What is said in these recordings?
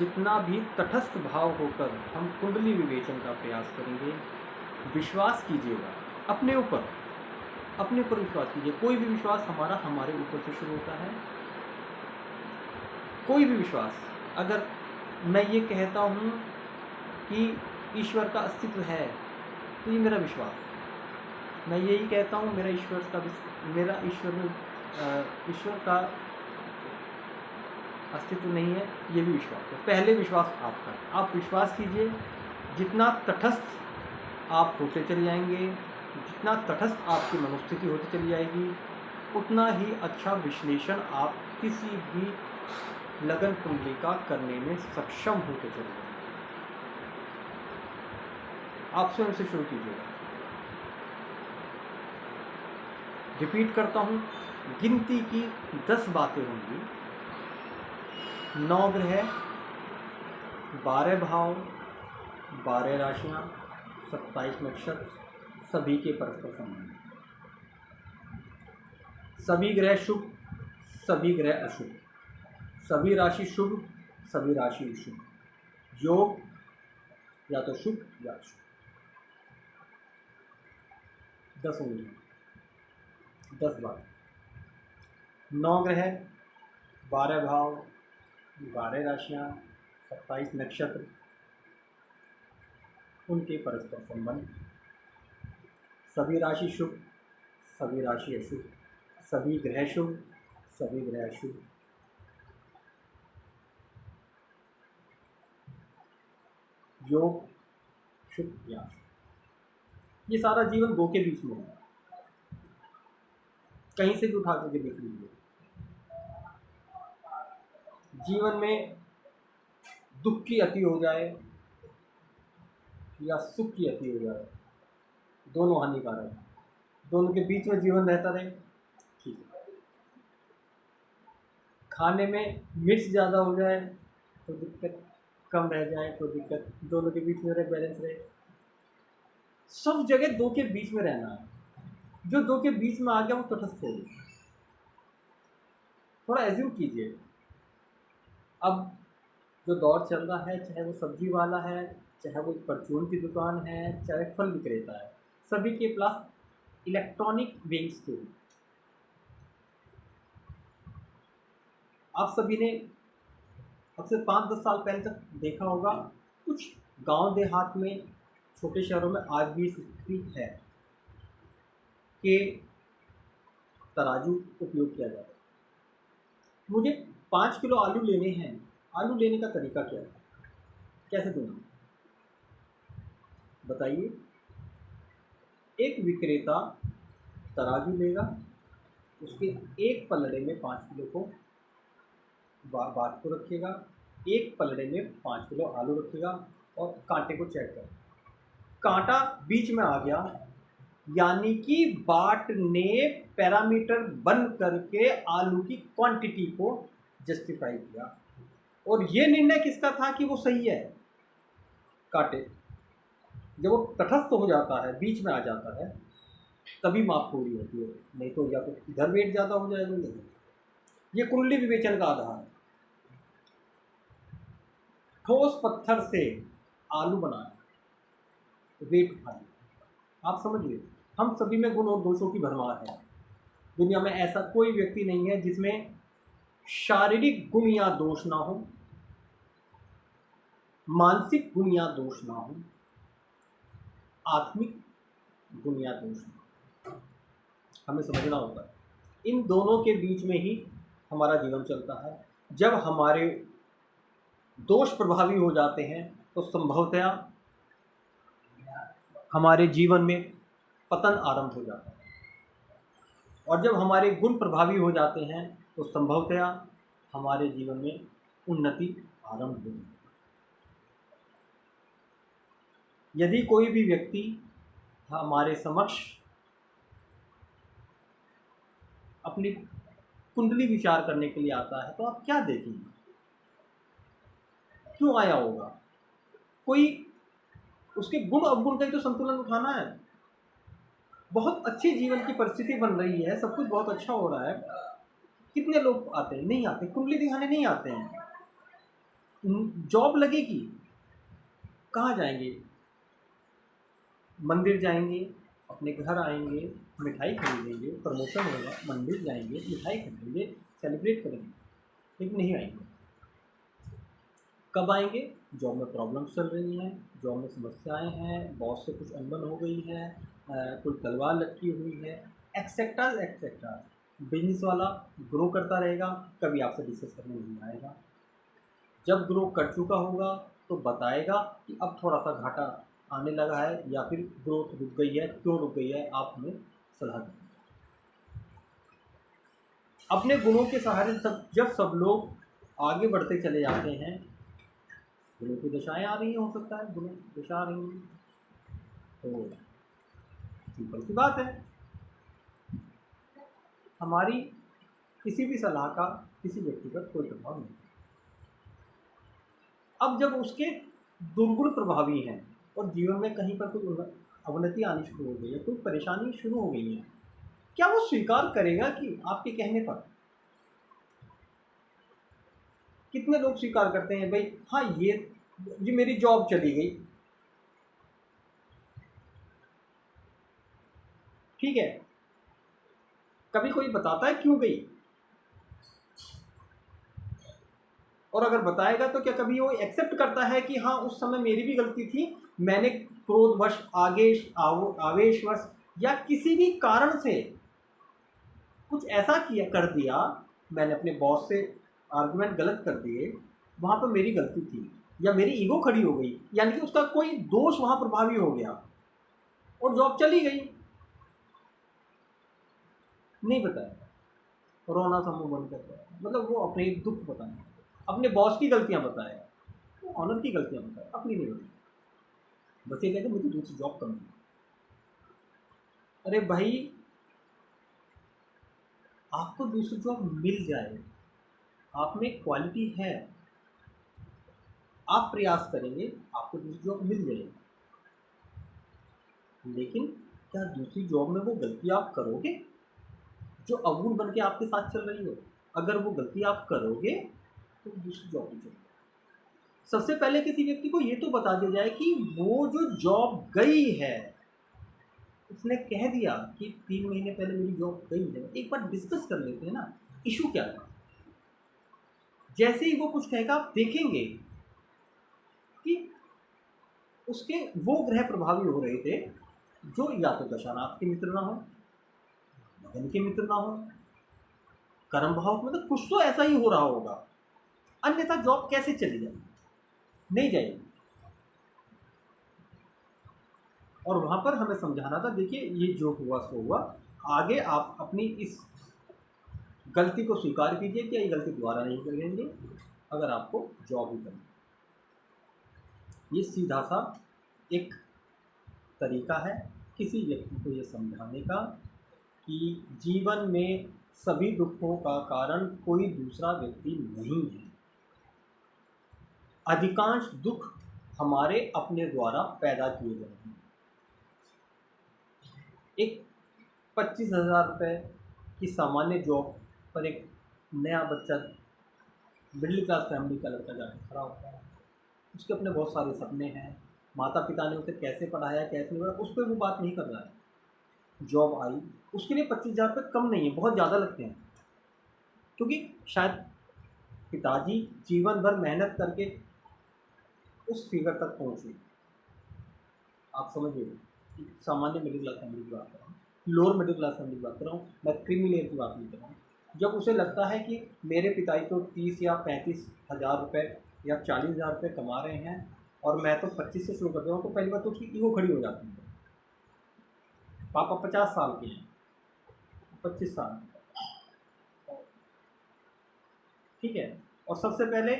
जितना भी तटस्थ भाव होकर हम कुंडली विवेचन का प्रयास करेंगे, विश्वास कीजिएगा अपने ऊपर विश्वास कीजिए। कोई भी विश्वास हमारे ऊपर से शुरू होता है। कोई भी विश्वास, अगर मैं ये कहता हूँ कि ईश्वर का अस्तित्व है, तो ये मेरा विश्वास। मैं यही कहता हूँ मेरा ईश्वर का अस्तित्व नहीं है, ये भी विश्वास है। पहले विश्वास आपका है, आप विश्वास कीजिए। जितना तटस्थ आप होते चले जाएंगे, जितना तटस्थ आपकी मनोस्थिति होती चली जाएगी, उतना ही अच्छा विश्लेषण आप किसी भी लगन कुंडली का करने में सक्षम होते चले जाएंगे। आप स्वयं से शुरू कीजिएगा। रिपीट करता हूँ, गिनती की 10 बातें होंगी। 9 ग्रह, 12 भाव, 12 राशियाँ, 27 नक्षत्र, सभी के परस्पर संबंध। सभी ग्रह शुभ, सभी ग्रह अशुभ, सभी राशि शुभ, सभी राशि अशुभ, योग या तो शुभ या अशुभ। 10 उंगलियाँ, 10 बात। 9 ग्रह, 12 भाव, 12 राशियाँ, 27 नक्षत्र, उनके परस्पर संबंध। सभी राशि शुभ, सभी राशि अशुभ, सभी ग्रह शुभ, सभी ग्रह अशुभ, योग शुभ या अशुभ। ये सारा जीवन 2 के बीच में है। कहीं से भी उठा करके देख लीजिए। जीवन में दुख की अति हो जाए या सुख की अति हो जाए, दोनों हानिकारक हैं। दोनों के बीच में जीवन रहता रहे, ठीक है। खाने में मिर्च ज़्यादा हो जाए तो दिक्कत, कम रह जाए तो दिक्कत, दोनों के बीच में रहे, बैलेंस रहे। सब जगह 2 के बीच में रहना है। जो 2 के बीच में आ गया वो तटस्थ हो गया। थोड़ा एज्यूम कीजिए, अब जो दौर चल रहा है, चाहे वो सब्जी वाला है, चाहे वो परचून की दुकान है, चाहे फल विक्रेता है, सभी के पास इलेक्ट्रॉनिक विंग्स थे। आप सभी ने अब से 5-10 साल पहले तक देखा होगा, कुछ गांव देहात में, छोटे शहरों में आज भी स्थिति है कि तराजू उपयोग किया जाता है। मुझे 5 किलो आलू लेने हैं, आलू लेने का तरीका क्या है, कैसे दूंगा बताइए। एक विक्रेता तराजू लेगा, उसके एक पलड़े में 5 किलो को बात को रखेगा, एक पलड़े में 5 किलो आलू रखेगा और कांटे को चेक करेगा। कांटा बीच में आ गया, यानी कि बाट ने पैरामीटर बन करके आलू की क्वांटिटी को जस्टिफाई किया। और ये निर्णय किसका था कि वो सही है। कांटे जब वो तटस्थ हो जाता है, बीच में आ जाता है, तभी माप पूरी होती है, नहीं तो या तो इधर वेट ज़्यादा हो जाएगा, नहीं। ये कुंडली विवेचन का आधार है। ठोस पत्थर से आलू बनाया, वेट उठाया। आप समझिए, हम सभी में गुण और दोषों की भरमार है। दुनिया में ऐसा कोई व्यक्ति नहीं है जिसमें शारीरिक गुण या दोष ना हो, मानसिक गुण या दोष ना हो, आत्मिक गुण या दोष ना हो। हमें समझना होता है, इन दोनों के बीच में ही हमारा जीवन चलता है। जब हमारे दोष प्रभावी हो जाते हैं तो संभवतया हमारे जीवन में पतन आरंभ हो जाता है, और जब हमारे गुण प्रभावी हो जाते हैं तो संभवतया हमारे जीवन में उन्नति आरंभ हो जाती है। यदि कोई भी व्यक्ति हमारे समक्ष अपनी कुंडली विचार करने के लिए आता है तो आप क्या देखेंगे, क्यों आया होगा? कोई उसके गुण अवगुण का ही तो संतुलन उठाना है। बहुत अच्छी जीवन की परिस्थिति बन रही है, सब कुछ बहुत अच्छा हो रहा है, कितने लोग आते हैं? नहीं आते, कुंडली दिखाने नहीं आते हैं। जॉब लगेगी, कहाँ जाएंगे? मंदिर जाएंगे, अपने घर आएंगे, मिठाई खरीदेंगे, प्रमोशन होगा, मंदिर जाएंगे, मिठाई खरीदेंगे, सेलिब्रेट करेंगे, लेकिन नहीं आएंगे। कब आएंगे? जॉब में प्रॉब्लम्स चल रही हैं, जॉब में समस्याएं हैं, बॉस से कुछ अनबन हो गई है, कोई तलवार लटकी हुई है, एक्सेट्रा एक्सेट्रा। बिजनेस वाला ग्रो करता रहेगा, कभी आपसे डिस्कस करने नहीं आएगा। जब ग्रो कर चुका होगा तो बताएगा कि अब थोड़ा सा घाटा आने लगा है या फिर ग्रोथ रुक गई है, क्यों रुक गई है, आप हमें सलाह दें। अपने गुणों के सहारे जब सब लोग आगे बढ़ते चले जाते हैं, गुणों की दशाएं आ रही हैं, हो सकता है गुणों की दशा आ रही हैं, तो सिंपल सी बात है, हमारी किसी भी सलाह का किसी व्यक्ति पर कोई प्रभाव नहीं। अब जब उसके दुर्गुण प्रभावी हैं और जीवन में कहीं पर कोई अवनति आनी शुरू हो गई है, कोई परेशानी शुरू हो गई है, क्या वो स्वीकार करेगा कि आपके कहने पर? कितने लोग स्वीकार करते हैं भाई, हाँ ये मेरी जॉब चली गई, ठीक है, कभी कोई बताता है क्यों गई? और अगर बताएगा तो क्या कभी वो एक्सेप्ट करता है कि हाँ उस समय मेरी भी गलती थी, मैंने क्रोधवश, आवेशवश या किसी भी कारण से कुछ ऐसा किया कर दिया, मैंने अपने बॉस से आर्गुमेंट गलत कर दिए, वहाँ पर मेरी गलती थी, या मेरी ईगो खड़ी हो गई, यानी कि उसका कोई दोष वहाँ प्रभावी हो गया और जॉब चली गई? नहीं बताया, रोना समूह बंद कर दिया, मतलब वो अपने दुख बताए, अपने बॉस की गलतियाँ बताए, ऑनर की गलतियाँ बताए, अपनी नहीं बताई, बस ये कहते मुझे दूसरी जॉब करनी है। अरे भाई, आपको दूसरी जॉब मिल जाए, आप में क्वालिटी है, आप प्रयास करेंगे, आपको दूसरी जॉब मिल जाएगी, लेकिन क्या दूसरी जॉब में वो गलती आप करोगे जो अवगुण बन के आपके साथ चल रही हो? अगर वो गलती आप करोगे तो दूसरी जॉब नहीं चलेगी। सबसे पहले किसी व्यक्ति को ये तो बता दिया जाए कि वो जो जॉब गई है, उसने कह दिया कि 3 महीने पहले मेरी जॉब गई है, एक बार डिस्कस कर लेते हैं ना, इशू क्या था। जैसे ही वो कुछ कहेगा आप देखेंगे कि उसके वो ग्रह प्रभावी हो रहे थे जो या तो दशानाथ के मित्र ना हो, लगन के मित्र ना हो, कर्म भाव में तो कुछ तो ऐसा ही हो रहा होगा, अन्यथा जॉब कैसे चली जाएगी? नहीं जाएगी। और वहाँ पर हमें समझाना था, देखिए ये जो हुआ सो हुआ, आगे आप अपनी इस गलती को स्वीकार कीजिए कि ये गलती दोबारा नहीं करेंगे अगर आपको जॉब ही करनी। ये सीधा सा एक तरीका है किसी व्यक्ति को ये समझाने का कि जीवन में सभी दुखों का कारण कोई दूसरा व्यक्ति नहीं है, अधिकांश दुख हमारे अपने द्वारा पैदा किए गए हैं। एक 25,000 रुपये की सामान्य जॉब पर एक नया बच्चा, मिडिल क्लास फैमिली का लड़का जाकर खड़ा होता है, उसके अपने बहुत सारे सपने हैं, माता पिता ने उसे कैसे पढ़ाया कैसे नहीं पढ़ाया उस पर वो बात नहीं कर रहा है। जॉब आई, उसके लिए 25,000 रुपये कम नहीं है, बहुत ज़्यादा लगते हैं, क्योंकि शायद पिताजी जीवन भर मेहनत करके उस फिगर तक पहुँचे। आप समझिए, सामान्य मिडिल क्लास फैमिली की बात कर रहा हूँ, लोअर मिडिल क्लास फैमिली की बात कर रहा हूँ, मैं क्रिमिनल की बात नहीं कर रहा हूँ। जब उसे लगता है कि मेरे पिताजी तो 30 या 35,000 रुपये या 40,000 रुपये कमा रहे हैं और मैं तो 25 से शुरू कर रहा हूँ, तो पहली बात तो उसकी ईगो खड़ी हो जाती है। पापा 50 साल के हैं, 25 साल, ठीक है, और सबसे पहले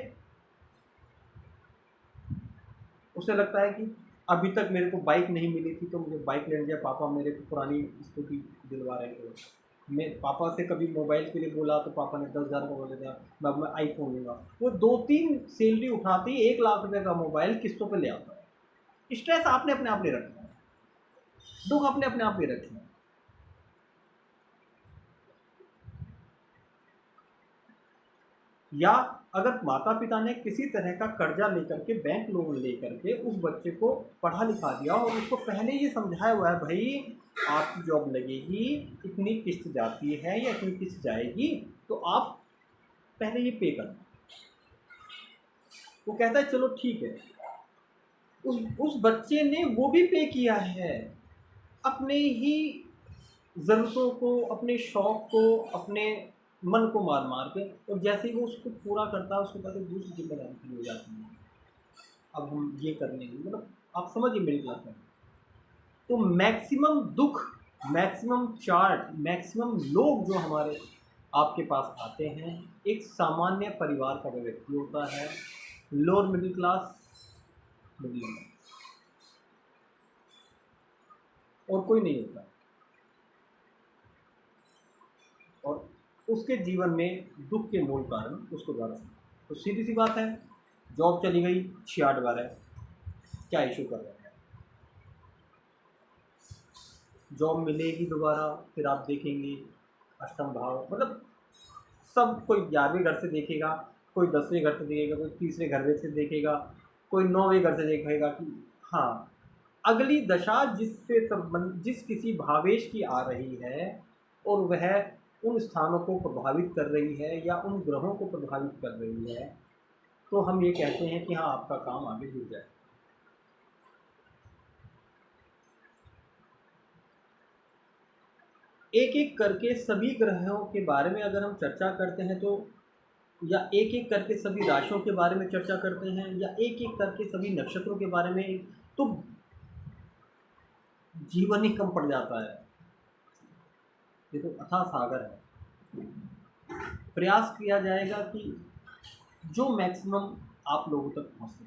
उसे लगता है कि अभी तक मेरे को बाइक नहीं मिली थी तो मुझे बाइक लेने जाए, पापा मेरे को पुरानी स्कूटी दिलवा रहे थे। मैं पापा से कभी मोबाइल के लिए बोला तो पापा ने 10,000 का बोले था, मैं आईफोन लूँगा। वो 2-3 सैलरी उठाते ही 1 लाख रुपये का मोबाइल किस्तों पे ले आता है। स्ट्रेस आपने अपने आप ले रखा है, दुख अपने अपने आप ले रखे हैं। या अगर माता पिता ने किसी तरह का कर्जा लेकर के, बैंक लोन लेकर के उस बच्चे को पढ़ा लिखा दिया और उसको पहले ये समझाया हुआ है, भाई आपकी जॉब लगेगी, इतनी किस्त जाती है या इतनी किस्त जाएगी, तो आप पहले ये पे करना। वो कहता है चलो ठीक है। उस बच्चे ने वो भी पे किया है, अपने ही ज़रूरतों को, अपने शौक़ को, अपने मन को मार मार के, और जैसे ही वो उसको पूरा करता है उसके बाद एक दूसरी जिम्मेदारी खड़ी हो जाती है, अब हम ये कर लेंगे, मतलब आप समझिए मिडिल क्लास में। तो मैक्सिमम दुख, मैक्सिमम चार्ट, मैक्सिमम लोग जो हमारे आपके पास आते हैं, एक सामान्य परिवार का वो व्यक्ति होता है, lower middle class, middle class, और कोई नहीं होता। और उसके जीवन में दुख के मूल कारण उसको द्वारा, तो सीधी सी बात है, जॉब चली गई, 6-8 बार है, क्या इशू कर रहे हैं, जॉब मिलेगी दोबारा, फिर आप देखेंगे अष्टम भाव, मतलब सब, कोई 11वें घर से देखेगा, कोई 10वें घर से देखेगा, कोई तीसरे घर से देखेगा, कोई 9वें घर से देखेगा कि हाँ अगली दशा जिससे संबंध, जिस किसी भावेश की आ रही है और वह उन स्थानों को प्रभावित कर रही है या उन ग्रहों को प्रभावित कर रही है, तो हम ये कहते हैं कि हाँ आपका काम आगे जुड़ जाए। एक एक करके सभी ग्रहों के बारे में अगर हम चर्चा करते हैं तो, या एक एक करके सभी राशियों के बारे में चर्चा करते हैं, या एक एक करके सभी नक्षत्रों के बारे में, तो जीवन ही कम पड़ जाता है। ये तो अथाह सागर है। प्रयास किया जाएगा कि जो मैक्सिमम आप लोगों तक पहुँच सके।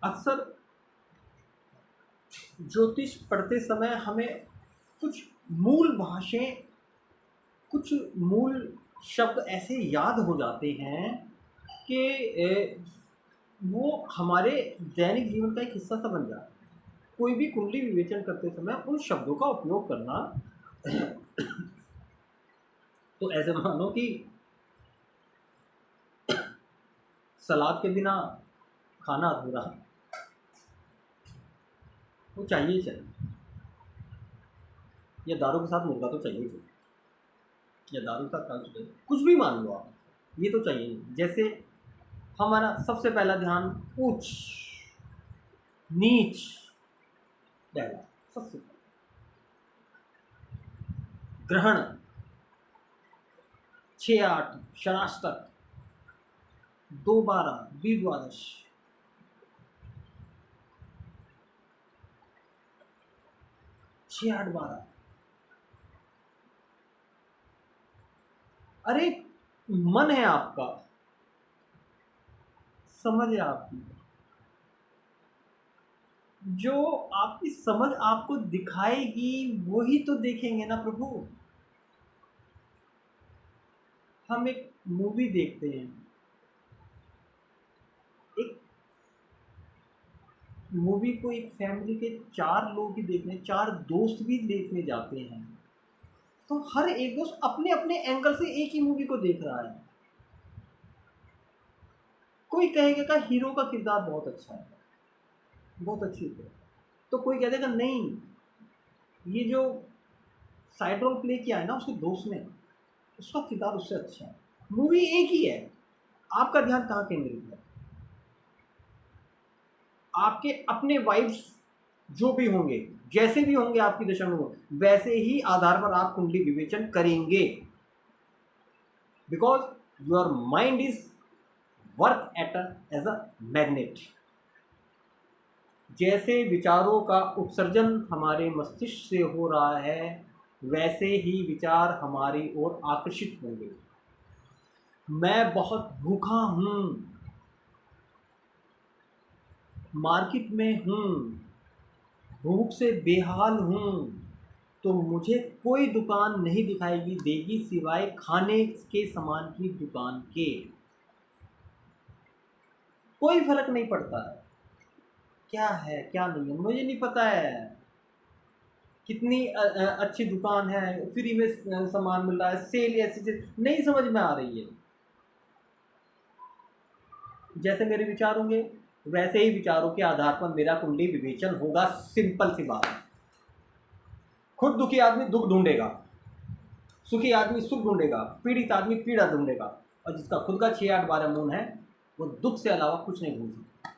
अक्सर ज्योतिष पढ़ते समय हमें कुछ मूल भाषाएं, कुछ मूल शब्द ऐसे याद हो जाते हैं कि वो हमारे दैनिक जीवन का एक हिस्सा सा बन जाता है। कोई भी कुंडली विवेचन करते समय उन शब्दों का उपयोग करना तो ऐसे मानो कि सलाद के बिना खाना अधूरा, वो चाहिए चाहिए, या दारू के साथ मुर्गा तो चाहिए चाहिए, या दारू के साथ काल तो चाहिए, कुछ भी मान लो आप, ये तो चाहिए। जैसे हमारा सबसे पहला ध्यान उच्च नीच, पहला सबसे पहला ग्रहण, 6-8 शराष्टक, 2-12 द्विद्वादश, 6-8-12, अरे मन है आपका, समझ है आपकी, जो आपकी समझ आपको दिखाएगी वही तो देखेंगे ना प्रभु। हम एक मूवी देखते हैं, एक मूवी को एक फैमिली के 4 लोग ही देखने, 4 दोस्त भी देखने जाते हैं, तो हर एक दोस्त अपने अपने एंगल से एक ही मूवी को देख रहा है। कोई कहेगा का हीरो का किरदार बहुत अच्छा है, बहुत अच्छी है, तो कोई कह देगा नहीं, ये जो साइड रोल प्ले किया है ना उसके दोस्त ने, उसका किरदार उससे अच्छा है। मूवी एक ही है, आपका ध्यान कहाँ केंद्रित है? आपके अपने वाइब्स जो भी होंगे, जैसे भी होंगे आपकी दशा में, वैसे ही आधार पर आप कुंडली विवेचन करेंगे, because your mind is work at as a magnet. जैसे विचारों का उत्सर्जन हमारे मस्तिष्क से हो रहा है, वैसे ही विचार हमारी ओर आकर्षित होंगे। मैं बहुत भूखा हूँ, मार्केट में हूँ, भूख से बेहाल हूँ, तो मुझे कोई दुकान नहीं दिखाएगी देगी सिवाय खाने के सामान की दुकान के। कोई फर्क नहीं पड़ता है क्या है क्या नहीं है, मुझे नहीं पता है कितनी अच्छी दुकान है, फ्री में सामान मिल रहा है, सेल ऐसी चीज नहीं समझ में आ रही है। जैसे मेरे विचार होंगे वैसे ही विचारों के आधार पर मेरा कुंडली विवेचन होगा। सिंपल सी बात है। खुद दुखी आदमी दुख ढूंढेगा, सुखी आदमी सुख ढूंढेगा, पीड़ित आदमी पीड़ा ढूंढेगा, और जिसका खुद का 6 8 12 मून है वो दुख से अलावा कुछ नहीं ढूंढ सकता।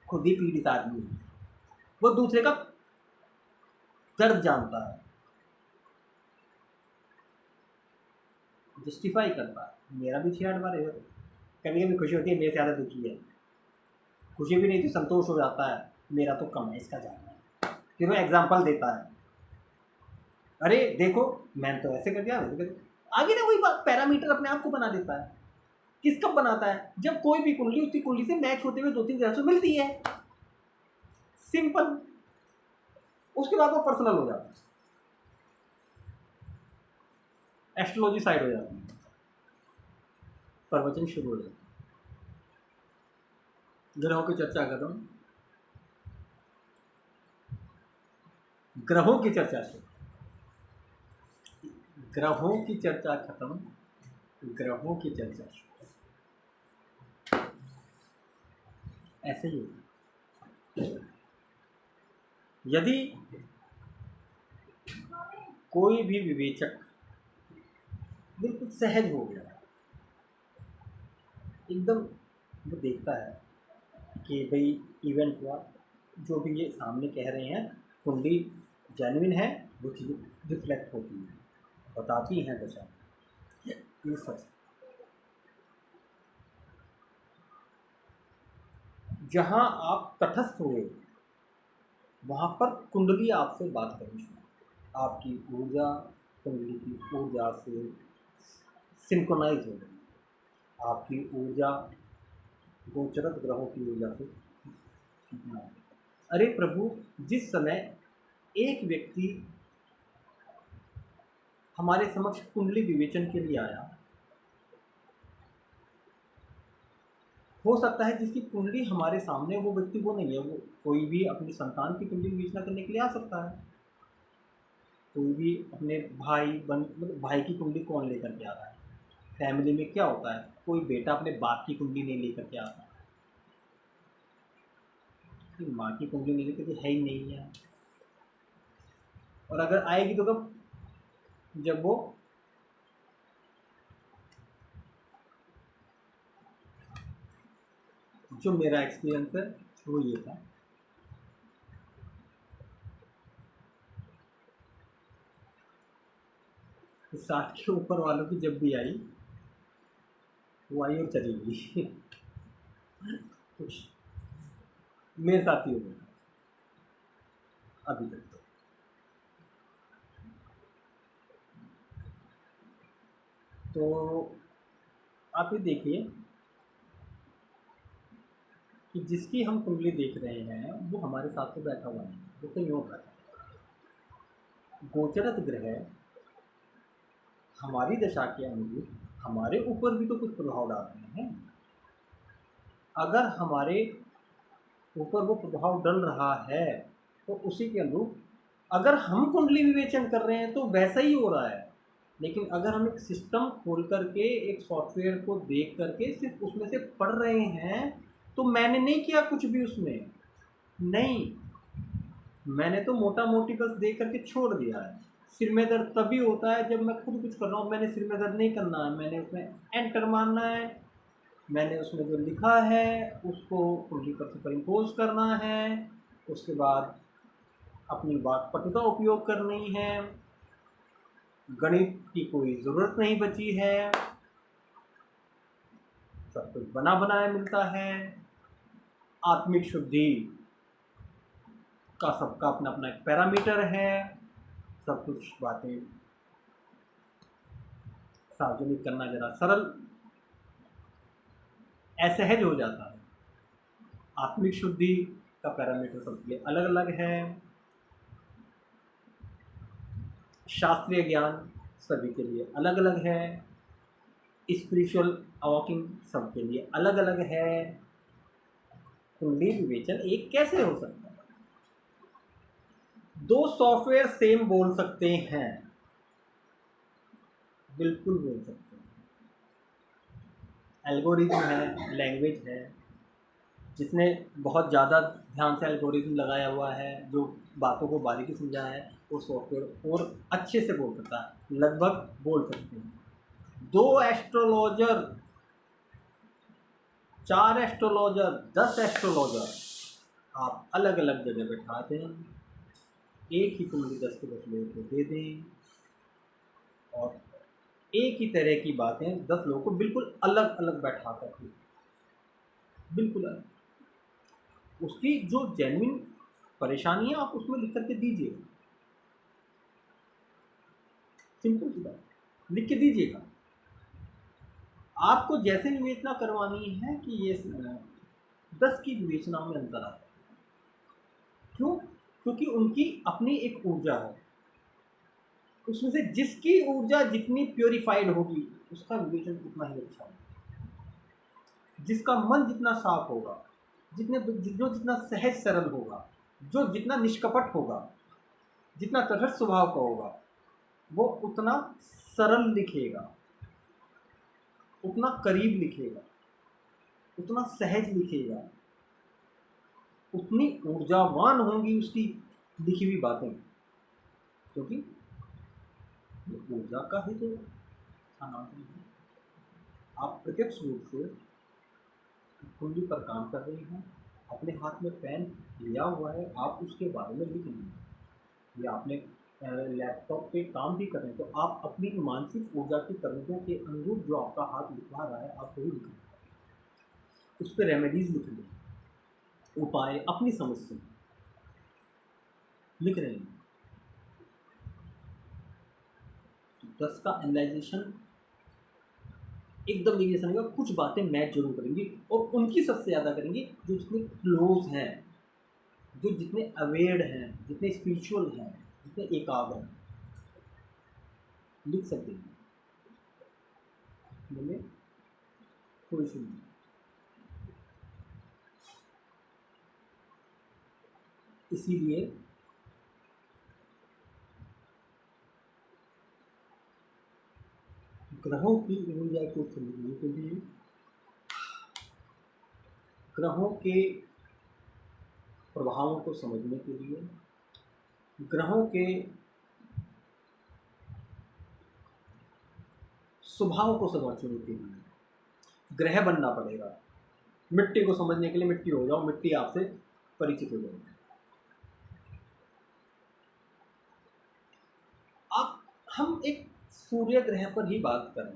खुद ही पीड़ित आदमी है, वो दूसरे का दर्द जानता है, जस्टिफाई करता है। मेरा भी 6 8 12 है। कभी कभी खुशी होती है मेरे से ज़्यादा दुखी है, खुशी भी नहीं तो संतोष हो जाता है, मेरा तो कम है इसका ज़्यादा है। फिर वो एग्जाम्पल देता है, अरे देखो मैंने तो ऐसे कर दिया, वैसे कर दिया। आगे ना वही बात पैरामीटर अपने आप को बना देता है। किस कब बनाता है? जब कोई भी कुंडली उसकी कुंडली से मैच होते हुए 2 3 ग्रह से मिलती है। सिंपल। उसके बाद वो पर्सनल हो जाता है, एस्ट्रोलॉजी साइड हो जाती है, प्रवचन शुरू हो जाता है, ग्रहों की चर्चा खत्म, ग्रहों की चर्चा शुरू, ग्रहों की चर्चा खत्म, ग्रहों की चर्चा शुरू। ऐसे ही होता। यदि कोई भी विवेचक बिल्कुल सहज हो गया, एकदम वो देखता है कि भाई इवेंट हुआ, जो भी ये सामने कह रहे हैं कुंडली जेन्युइन है, वो चीज़ रिफ्लेक्ट होती है, बताती हैं दशा, ये सच। जहाँ आप तटस्थ हुए वहाँ पर कुंडली आपसे बात करनी शुरू, आपकी ऊर्जा कुंडली की ऊर्जा से सिंक्रोनाइज हो गई, आपकी ऊर्जा गोचरत ग्रहों की ऊर्जा से सिंक्रोनाइज। अरे प्रभु, जिस समय एक व्यक्ति हमारे समक्ष कुंडली विवेचन के लिए आया, हो सकता है जिसकी कुंडली हमारे सामने वो व्यक्ति वो नहीं है, वो कोई भी अपनी संतान की कुंडली विवेचना करने के लिए आ सकता है, कोई भी अपने भाई मतलब भाई की कुंडली कौन लेकर के आ रहा है। फैमिली में क्या होता है, कोई बेटा अपने बाप की कुंडली नहीं लेकर के आता, माँ की कुंडली नहीं लेकर के है ही नहीं है। और अगर आएगी तो कब? जब वो जो मेरा एक्सपीरियंस है वो ये था, 60 के ऊपर वालों की जब भी आई वो आई और चली गई। कुछ मेरे साथ ही हो गया अभी तक। तो आप ये देखिए कि जिसकी हम कुंडली देख रहे हैं वो हमारे साथ तो बैठा हुआ नहीं, वो कहीं और बैठा है। गोचरत ग्रह हमारी दशा के अनुरूप हमारे ऊपर भी तो कुछ प्रभाव डाल रहे हैं। अगर हमारे ऊपर वो प्रभाव डल रहा है तो उसी के अनुरूप अगर हम कुंडली विवेचन कर रहे हैं तो वैसा ही हो रहा है। लेकिन अगर हम एक सिस्टम खोल करके एक सॉफ्टवेयर को देख करके सिर्फ उसमें से पढ़ रहे हैं तो मैंने नहीं किया कुछ भी उसमें, नहीं, मैंने तो मोटा मोटी बस देख करके छोड़ दिया है। सिर में दर्द तभी होता है जब मैं खुद कुछ कर रहा हूँ, मैंने सिर में दर्द नहीं करना है, मैंने उसमें एंटर मारना है, मैंने उसमें जो लिखा है उसको कुंडली पर सुपर इम्पोज करना है, उसके बाद अपनी वाक्पटुता उपयोग करनी है, गणित की कोई ज़रूरत नहीं बची है, सब कुछ बना बनाया मिलता है। आत्मिक शुद्धि का सबका अपना अपना एक पैरामीटर है, सब कुछ बातें सार्वजनिक करना जरा सरल असहज हो जाता है। आत्मिक शुद्धि का पैरामीटर सबके लिए अलग अलग है, शास्त्रीय ज्ञान सभी के लिए अलग अलग है, स्पिरिचुअल अवॉकिंग सबके लिए अलग अलग है। कुंडली विवेचन एक कैसे हो सकता है? दो सॉफ्टवेयर सेम बोल सकते हैं, बिल्कुल बोल सकते हैं। एल्गोरिथम है, लैंग्वेज है, जिसने बहुत ज़्यादा ध्यान से एल्गोरिथम लगाया हुआ है, जो बातों को बारीकी समझा है, वो सॉफ्टवेयर और अच्छे से बोल सकता है, लगभग बोल सकते हैं। दो एस्ट्रोलॉजर, 4 एस्ट्रोलॉजर, 10 एस्ट्रोलॉजर आप अलग अलग जगह बैठा दें, एक ही कुंडली 10 के 10 लोगों को दे दें और एक ही तरह की बातें 10 लोगों को बिल्कुल अलग अलग बैठा करके, बिल्कुल अलग, उसकी जो जेन्युइन परेशानी है आप उसमें लिख करके दीजिए, सिंपल सी बात, लिख के दीजिएगा। आपको जैसे विवेचना करवानी है कि ये 10 की विवेचना में अंतर आता है। क्यों? क्योंकि उनकी अपनी एक ऊर्जा है, उसमें से जिसकी ऊर्जा जितनी प्योरीफाइड होगी उसका विवेचन उतना ही अच्छा होगा। जिसका मन जितना साफ होगा, जो जितना सहज सरल होगा, जो जितना निष्कपट होगा, जितना तटस्थ स्वभाव का होगा, वो उतना सरल लिखेगा, उतना करीब लिखेगा, उतना सहज लिखेगा, उतनी ऊर्जावान होंगी उसकी लिखी हुई बातें, क्योंकि ऊर्जा का ही तो स्थानांतरण है। आप प्रत्यक्ष रूप से कुंडली पर काम कर रही हैं, अपने हाथ में पेन लिया हुआ है, आप उसके बारे में लिख लीजिए, या आपने लैपटॉप पे काम भी कर रहे हैं तो आप अपनी मानसिक ऊर्जा की तरंगों के अनुरूप जो आपका हाथ लिखवा रहा है आप वही लिखें, उस पर रेमेडीज लिख लें, उपाय अपनी समझ से लिख रहे हैं। तो 10 का एनालाइजेशन एकदम देखिए जैसा नहीं, कुछ बातें मैच जरूर करेंगी और उनकी सबसे ज़्यादा करेंगी जो जितने क्लोज हैं, जो जितने अवेयर हैं, जितने स्पिरिचुअल हैं, जितने एकाग्र हैं, लिख सकते हैं, बोले कोई इशू नहीं। इसीलिए ग्रहों की ऊर्जा को समझने के लिए, ग्रहों के प्रभावों को समझने के लिए, ग्रहों के स्वभाव को समझने के लिए ग्रह बनना पड़ेगा। मिट्टी को समझने के लिए मिट्टी हो जाओ, मिट्टी आपसे परिचित हो जाएगी। अब हम एक सूर्य ग्रह पर ही बात करें,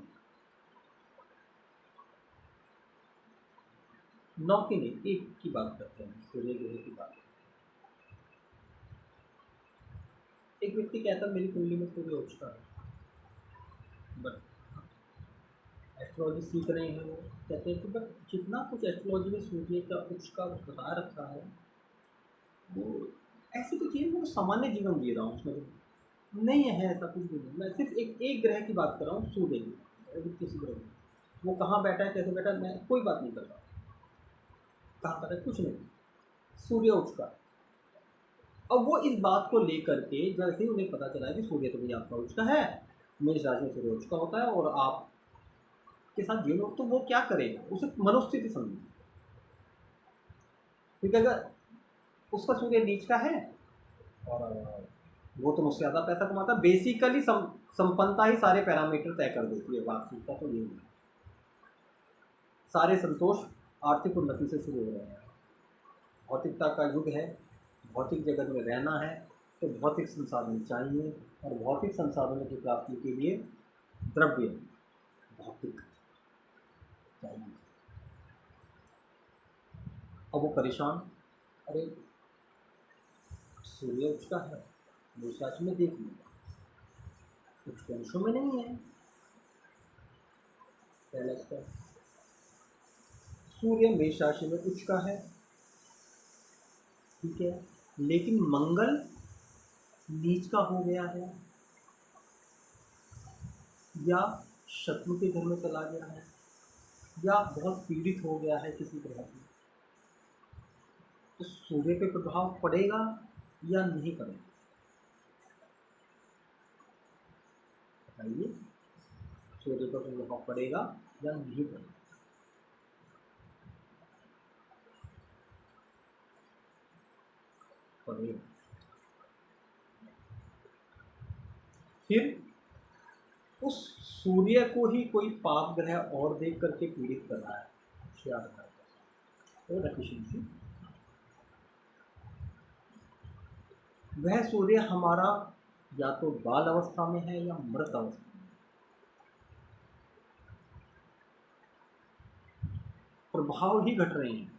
9 की नहीं 1 की बात करते हैं, सूर्य ग्रह की बात। एक व्यक्ति कहता मेरी कुंडली में सूर्य उच्च का है, बट एस्ट्रोलॉजी सीख रहे हैं, वो कहते हैं कि बट जितना कुछ एस्ट्रोलॉजी में सूर्य का उच्च का बता रखा है वो ऐसी कुछ चीज़, मैं सामान्य जीवन जी रहा हूँ, उसमें तो नहीं है ऐसा कुछ भी नहीं। मैं सिर्फ एक ग्रह की बात कर रहा हूँ, सूर्य की, किसी ग्रह की, वो कहाँ बैठा है कैसे बैठा है मैं कोई बात नहीं कर रहा, कहाँ पर है कुछ नहीं, सूर्य उच्च का। अब वो इस बात को लेकर के जैसे ही उन्हें पता चला कि सूर्य तो भैया आपका उच्च का है, मेष राशि में सूर्य उच्च का होता है और आप के साथ जीवन, तो वो क्या करेगा, उसे मनोस्थिति समझिए। क्योंकि अगर उसका सूर्य नीच का है और वो तो मुझसे ज़्यादा पैसा कमाता, बेसिकली संपन्नता ही सारे पैरामीटर तय कर देती है, वास्तविकता तो यही है। सारे संतोष आर्थिक उन्नति से शुरू हो रहे हैं। भौतिकता का युग है, भौतिक जगत में रहना है तो भौतिक संसाधन चाहिए, और भौतिक संसाधनों की प्राप्ति के लिए द्रव्य भौतिक चाहिए। अब वो परेशान, अरे सूर्य उच्च का है, मेष राशि में देख लिया, कुछ अंशों में नहीं है, पहला स्टेप। सूर्य मेष राशि में उच्च का है, ठीक है, लेकिन मंगल नीच का हो गया है या शत्रु के घर में चला गया है या बहुत पीड़ित हो गया है किसी ग्रह से, तो सूर्य पे प्रभाव पड़ेगा या नहीं पड़ेगा। बताइए सूर्य पर प्रभाव पड़ेगा या नहीं पड़ेगा? पड़ेगा। फिर उस सूर्य को ही कोई पाप ग्रह और देख करके पीड़ित कर रहा है 6,000 और एफिशिएंसी। वह सूर्य हमारा या तो बाल अवस्था में है या मृत अवस्था में, प्रभाव ही घट रहे हैं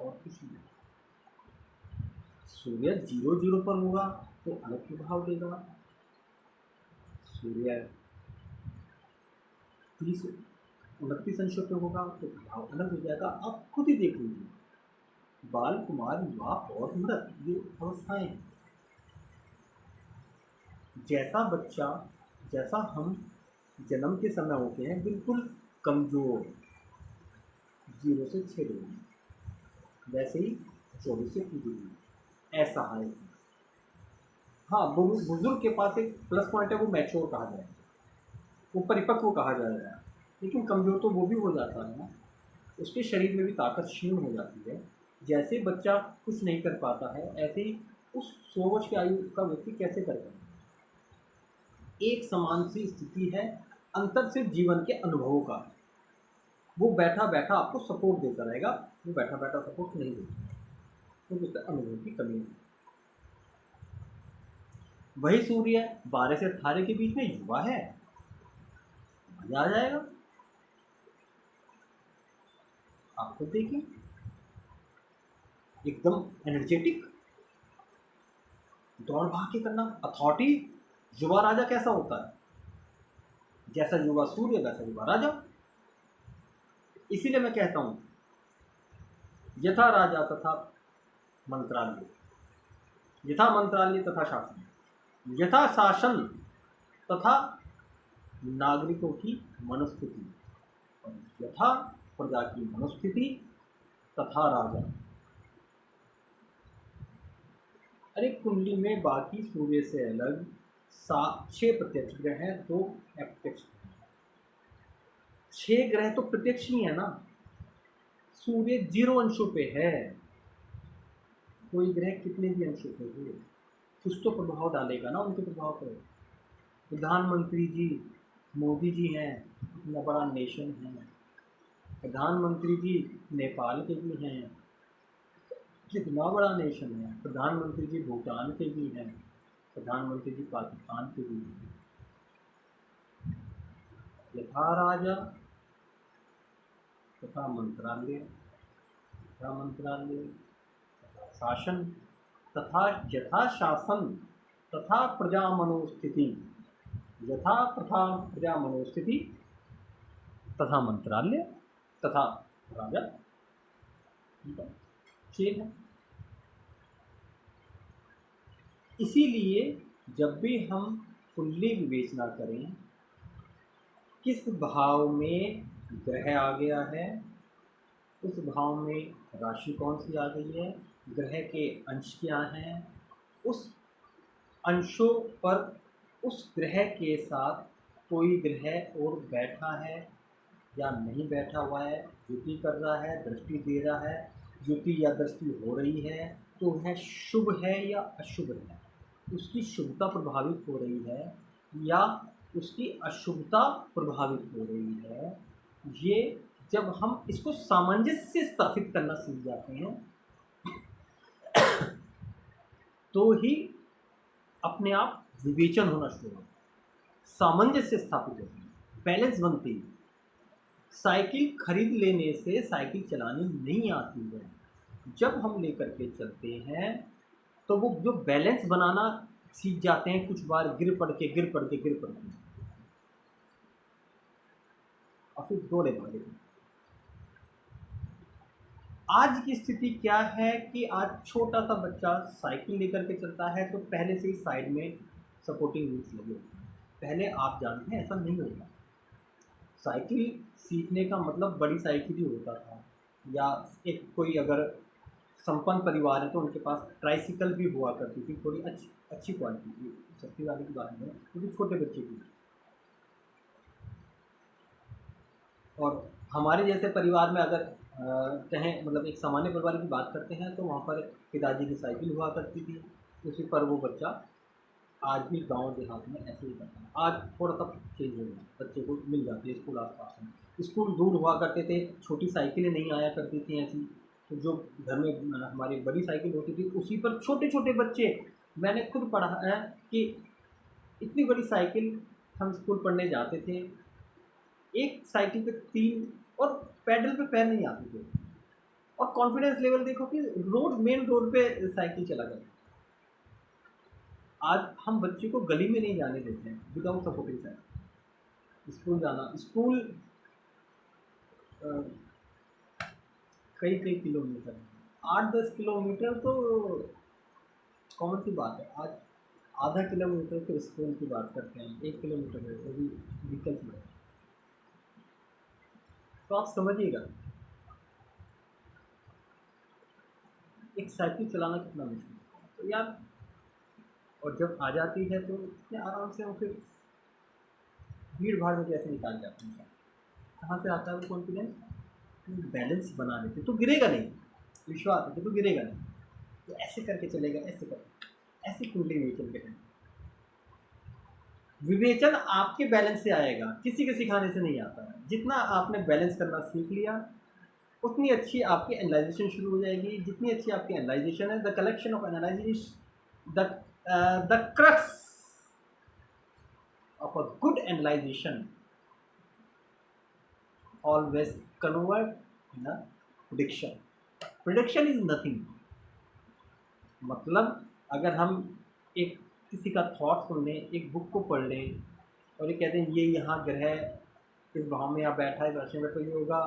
और कुछ नहीं। सूर्य 0 पर होगा तो अलग प्रभाव देगा, सूर्य 30-29 अंशों पे होगा तो प्रभाव अलग हो जाएगा। आप खुद ही देख लीजिए, बाल, कुमार, युवा और मृत, ये अवस्थाएं हैं। जैसा बच्चा, जैसा हम जन्म के समय होते हैं बिल्कुल कमजोर 0 से 6 डिग्री, वैसे ही 24 से 30 डिग्री ऐसा है। हाँ, बुजुर्ग के पास एक प्लस पॉइंट है, वो मैच्योर कहा जाएगा, वो परिपक्व कहा जाएगा। लेकिन कमजोर तो वो भी हो जाता है ना, उसके शरीर में भी ताकत क्षीण हो जाती है। जैसे बच्चा कुछ नहीं कर पाता है, ऐसे ही उस 100 वर्ष की आयु का व्यक्ति कैसे कर पाएगा? एक समान सी स्थिति है, अंतर सिर्फ जीवन के अनुभवों का। वो बैठा बैठा आपको सपोर्ट देता रहेगा, वो बैठा बैठा सपोर्ट नहीं देता, क्योंकि उसका अनुभव की कमी है। वही सूर्य 12 से 18 के बीच में युवा है, मजा आ जाएगा। आप खुद देखिए, एकदम एनर्जेटिक, दौड़ भाग के करना, अथॉरिटी। युवा राजा कैसा होता है? जैसा युवा सूर्य वैसा युवा राजा। इसीलिए मैं कहता हूं यथा राजा तथा मंत्रालय, यथा मंत्रालय तथा शासन, यथा शासन तथा नागरिकों की मनस्थिति, और यथा प्रजा की मनस्थिति तथा राजा। अरे कुंडली में बाकी सूर्य से अलग 6 प्रत्यक्ष ग्रह हैं, 2 अप्रत्यक्ष। 6 ग्रह तो प्रत्यक्ष ही है ना, सूर्य 0 अंशों पे है, कोई ग्रह कितने भी अंशों पे हो कुछ तो प्रभाव डालेगा ना उनके प्रभाव पर। प्रधानमंत्री जी मोदी जी हैं, इतना बड़ा नेशन है, प्रधानमंत्री जी नेपाल के भी हैं, कितना बड़ा नेशन है। प्रधानमंत्री जी भूटान के भी हैं, प्रधानमंत्री जी पाकिस्तान के भी हैं। यथा राजा तथा मंत्रालय, तथा मंत्रालय तथा शासन तथा यथा शासन तथा प्रजा मनोस्थिति, यथा तथा प्रजा मनोस्थिति तथा मंत्रालय तथा राजा, ठीक है। इसीलिए जब भी हम कुंडली विवेचना करें, किस भाव में ग्रह आ गया है, उस भाव में राशि कौन सी आ गई है, ग्रह के अंश क्या हैं, उस अंशों पर उस ग्रह के साथ कोई ग्रह और बैठा है या नहीं बैठा हुआ है, युति कर रहा है, दृष्टि दे रहा है, युति या दृष्टि हो रही है तो वह शुभ है या अशुभ है, उसकी शुभता प्रभावित हो रही है या उसकी अशुभता प्रभावित हो रही है। ये जब हम इसको सामंजस्य स्थापित करना सीख जाते हैं तो ही अपने आप विवेचन होना शुरू होता है, सामंजस्य स्थापित होती है, बैलेंस बनती है। साइकिल खरीद लेने से साइकिल चलानी नहीं आती है, जब हम लेकर के चलते हैं तो वो जो बैलेंस बनाना सीख जाते हैं, कुछ बार गिर पड़ के और फिर दौड़े भागे। आज की स्थिति क्या है कि आज छोटा सा बच्चा साइकिल लेकर के चलता है तो पहले से ही साइड में सपोर्टिंग व्हील्स लगे होते हैं। पहले आप जानते हैं ऐसा नहीं होता, साइकिल सीखने का मतलब बड़ी साइकिल ही होता था, या एक कोई अगर संपन्न परिवार है तो उनके पास ट्राइसिकल भी हुआ करती थी, थोड़ी अच्छी अच्छी क्वालिटी की, सस्ती वाली की बात नहीं है, क्योंकि छोटे बच्चे की। और हमारे जैसे परिवार में अगर कहें, मतलब एक सामान्य परिवार की बात करते हैं, तो वहाँ पर पिताजी की साइकिल हुआ करती थी, उसी पर वो बच्चा आज भी गांव देहात में ऐसे ही करता है। आज थोड़ा सा चेंज हो गया, बच्चे को मिल जाती है स्कूल आसपास में। स्कूल दूर हुआ करते थे, छोटी साइकिलें नहीं आया करती थी ऐसी, तो जो घर में हमारी बड़ी साइकिल होती थी उसी पर छोटे छोटे बच्चे, मैंने खुद पढ़ा है कि इतनी बड़ी साइकिल, हम स्कूल पढ़ने जाते थे, एक साइकिल पे 3, और पैडल पे पैर नहीं आते थे, और कॉन्फिडेंस लेवल देखो कि मेन रोड पे साइकिल चला गया। आज हम बच्चे को गली में नहीं जाने देते हैं विदाउट सपोर्टिंग साइकिल। स्कूल जाना, स्कूल कई कई किलोमीटर, 8-10 किलोमीटर तो कॉमन सी बात है। आज आधा किलोमीटर के स्कूल की बात करते हैं, 1 किलोमीटर है वो भी व्हीकल में, तो आप समझिएगा एक साइकिल चलाना कितना मुश्किल है। तो यार, और जब आ जाती है तो इतने आराम से वो फिर भीड़ भाड़ में कैसे निकाल जाते हैं, कहाँ से आता है वो कॉन्फिडेंस? बैलेंस बना लेते तो गिरेगा नहीं, विश्वास है तो गिरेगा नहीं, तो ऐसे करके चलेगा, ऐसे कर, ऐसे कुंडली नहीं चल के। विवेचन आपके बैलेंस से आएगा, किसी के सिखाने से नहीं आता है। जितना आपने बैलेंस करना सीख लिया, उतनी अच्छी आपकी एनालाइजेशन शुरू हो जाएगी। जितनी अच्छी आपकी एनालाइजेशन है, the collection of analysation, the crux of a good analysation always convert in a prediction. Prediction is nothing, मतलब अगर हम एक किसी का थॉट सुन लें, एक बुक को पढ़ लें, और ये कहते हैं ये यहाँ ग्रह इस भाव में यहाँ बैठा है, वर्ष में तो ये होगा,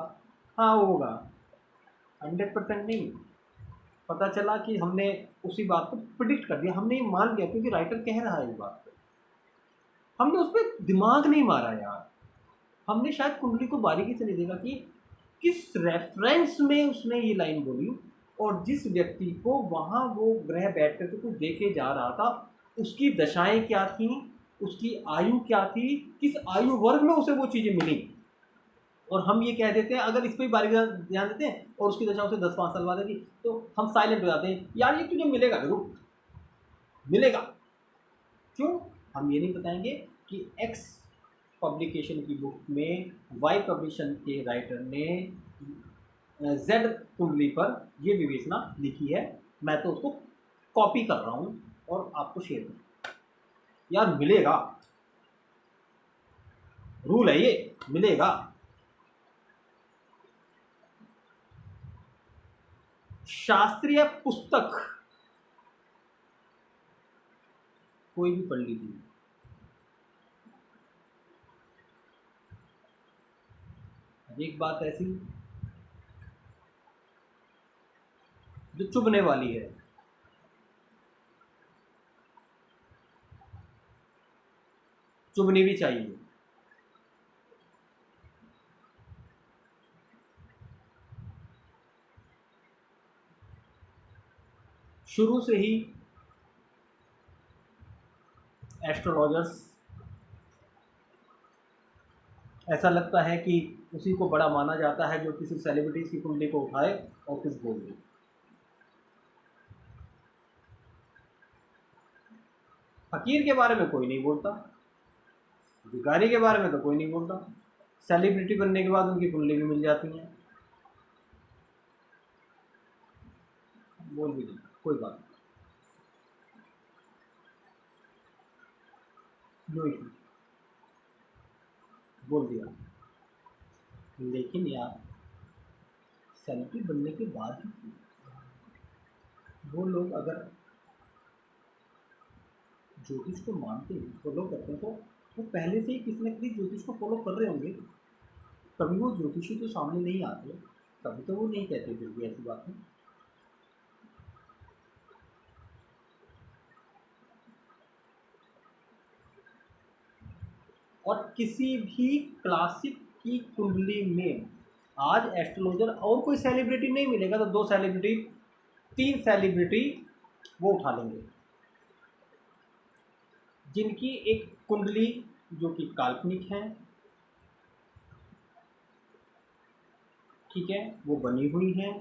हाँ होगा, 100% नहीं। पता चला कि हमने उसी बात को प्रिडिक्ट कर दिया, हमने ये मान लिया क्योंकि राइटर कह रहा है ये बात को, हमने उस पर दिमाग नहीं मारा यार। हमने शायद कुंडली को बारीकी से नहीं देखा कि किस रेफरेंस में उसने ये लाइन बोली, और जिस व्यक्ति को वहाँ वो ग्रह बैठ करके कुछ देखे जा रहा था, उसकी दशाएं क्या थी, उसकी आयु क्या थी, किस आयु वर्ग में उसे वो चीज़ें मिली। और हम ये कह देते हैं, अगर इस पर बारीक ध्यान देते हैं और उसकी दशा उसे 10-5 साल बाद है, तो हम साइलेंट हो जाते हैं, यार ये तुझे मिलेगा जरूर, मिलेगा। क्यों? हम ये नहीं बताएंगे कि एक्स पब्लिकेशन की बुक में वाई पब्लिकेशन के राइटर ने जेड कुंडली पर ये विवेचना लिखी है, मैं तो उसको कॉपी कर रहा हूँ और आपको शेयर कर, यार मिलेगा, रूल है ये, मिलेगा। शास्त्रीय पुस्तक कोई भी पढ़ लीजिए, एक बात ऐसी जो चुभने वाली है, चुभनी भी चाहिए। शुरू से ही एस्ट्रोलॉजर्स, ऐसा लगता है कि उसी को बड़ा माना जाता है जो किसी सेलिब्रिटीज की कुंडली को उठाए और कुछ बोल दे। फकीर के बारे में कोई नहीं बोलता, भिखारी के बारे में तो कोई नहीं बोलता, सेलिब्रिटी बनने के बाद उनकी कुंडली भी मिल जाती हैं, बोल भी नहीं, कोई बात नहीं, नो इशू, बोल दिया। लेकिन यार, सेलिब्रिटी बनने के बाद वो लोग अगर ज्योतिष को मानते हैं, फॉलो करते हैं, तो वो पहले से ही किसी न किसी ज्योतिष को फॉलो कर रहे होंगे। कभी वो ज्योतिषी तो सामने नहीं आते, कभी तो वो नहीं कहते फिर भी ऐसी बात है। और किसी भी क्लासिक की कुंडली में आज एस्ट्रोलॉजर और कोई सेलिब्रिटी नहीं मिलेगा तो 2 सेलिब्रिटी 3 सेलिब्रिटी वो उठा लेंगे जिनकी एक कुंडली जो कि काल्पनिक है, ठीक है, वो बनी हुई है।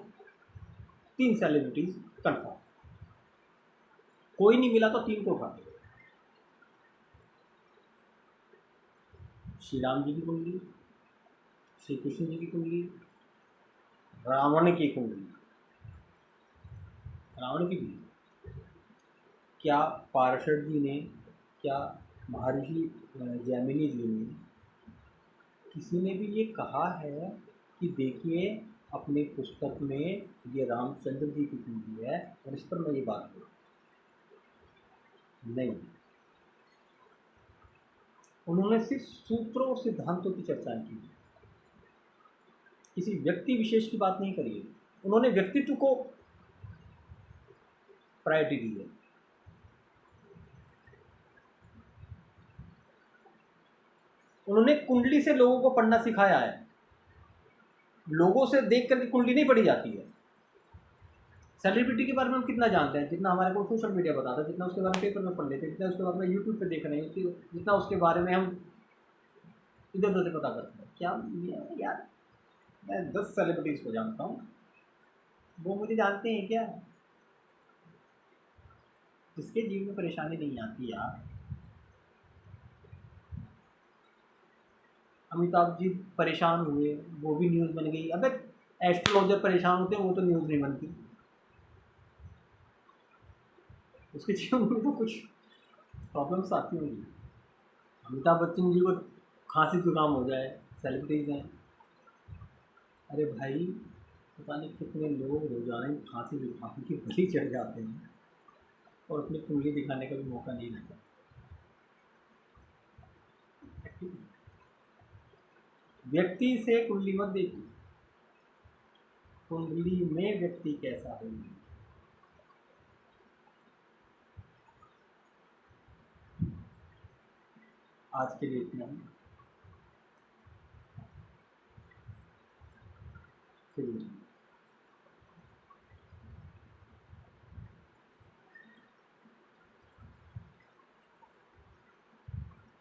3 सेलिब्रिटीज कंफर्म, कोई नहीं मिला तो 3 को उठा लेंगे। श्री राम जी की कुंडली, श्री कृष्ण जी की कुंडली, रावण की कुंडली, रावण की भी। क्या पार्षद जी ने, क्या महर्षि जैमिनी जी ने, किसी ने भी ये कहा है कि देखिए अपनी पुस्तक में ये रामचंद्र जी की कुंडली है और इस पर मैं ये बात करूँ? नहीं, उन्होंने सिर्फ सूत्रों और सिद्धांतों की चर्चा की, किसी व्यक्ति विशेष की बात नहीं करी है। उन्होंने व्यक्तित्व को प्रायोरिटी दी है। उन्होंने कुंडली से लोगों को पढ़ना सिखाया है। लोगों से देख करके कुंडली नहीं पढ़ी जाती है। सेलिब्रिटी के बारे में हम कितना जानते हैं? जितना हमारे को सोशल मीडिया बताता है, जितना उसके बारे में पेपर में पढ़ लेते हैं, जितना उसके बारे में यूट्यूब पे देख रहे हैं, जितना उसके बारे में हम इधर उधर से पता करते हैं। क्या यार, मैं 10 सेलिब्रिटीज़ को जानता हूँ, वो मुझे जानते हैं क्या? जिसके जीवन में परेशानी नहीं आती यार। अमिताभ जी परेशान हुए, वो भी न्यूज़ बन गई। अबे एस्ट्रोलॉजर परेशान होते हैं, वो तो न्यूज़ नहीं बनती। उसके जीवन में तो कुछ प्रॉब्लम्स आती होंगी। अमिताभ बच्चन जी को खांसी जुकाम हो जाए, सेलिब्रिटीज़ हैं। अरे भाई, पता नहीं कितने लोग रोजाना ही खांसी जुकाम की बलि चढ़ जाते हैं और अपनी कुंडली दिखाने का भी मौका नहीं मिलता। व्यक्ति से कुंडली मत देखिए, कुंडली में व्यक्ति कैसा होगा। आज के लिए इतना ही।